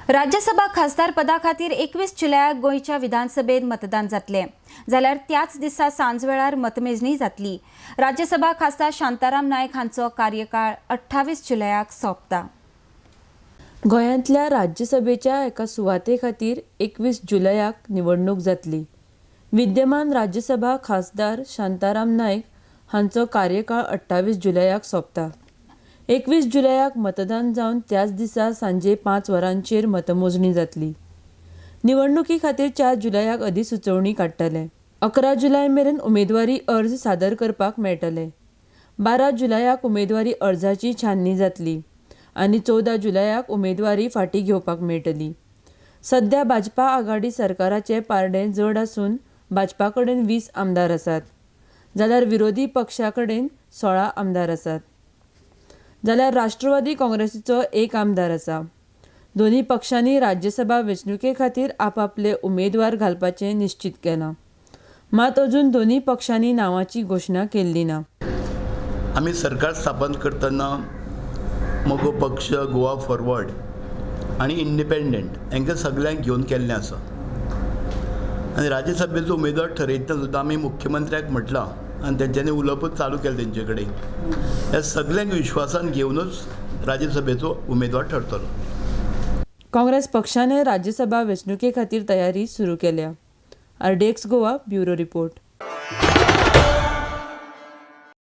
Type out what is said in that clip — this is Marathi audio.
राज्यसभा खासदार पदा खातीर 21 जुलयाक गोंयच्या विधानसभेत मतदान जातले, जाल्यार त्याच दिसा सांजवेळार मतमेजणी जातली। राज्यसभा खासदार शांताराम नायक हांचो कार्यकाळ 28 जुलयाक सोंपता। गोंयांतल्या राज्यसभेच्या एका सुवाते खातीर 21 जुलयाक निवडणूक जातली। विद्यमान राज्यसभा खासदार शांताराम नायक हांचो कार्यकाळ 28 जुलयाक सोंपता। 21 जुलयाक मतदान जावन त्याच दिसा सांजे 5 वरांचेर मतमोजणी जातली। निवडणुकी खातीर 4 जुलयाक अधिसुचोवणी काडटले। 11 जुलय मेरेन उमेदवारी अर्ज सादर करपाक मेळटले। 12 जुलयाक उमेदवारी अर्जाची छाननी जातली आनी 14 जुलयाक उमेदवारी फाटीं घेवपाक मेळटली। सध्या भाजपा आघाडी सरकाराचें पारडें जड आसून भाजपा कडेन 20 आमदार आसात, जाल्यार विरोधी पक्षा कडेन 16 आमदार आसात, जाल्यार राष्ट्रवादी काँग्रेसीचो 1 आमदार आसा। दोन्ही पक्षांनी राज्यसभा वेंचणुके खातीर आपापले उमेदवार घालपाचें निश्चित केलां, मात अजून दोन्ही पक्षांनी नांवाची घोशणा केल्ली ना। आमी सरकार स्थापन करतना मोगो पक्ष, गोवा फॉरवर्ड आनी इंडिपेंडंट हांकां सगळ्यांक घेवन केल्लें आसा। आनी राज्यसभेचो उमेदवार ठरयतना सुद्दां आमी मुख्यमंत्र्याक म्हटलां आनी तेंच्यांनी उलोवपूच चालू केलें तेंचे कडेन। ह्या सगळ्यांक विश्वासान घेवनूच राज्यसभेचो उमेदवार ठरतलो। काँग्रेस पक्षाने राज्यसभा वेंचणुके खातीर तयारी सुरू केल्या। RDX Goa bureau report.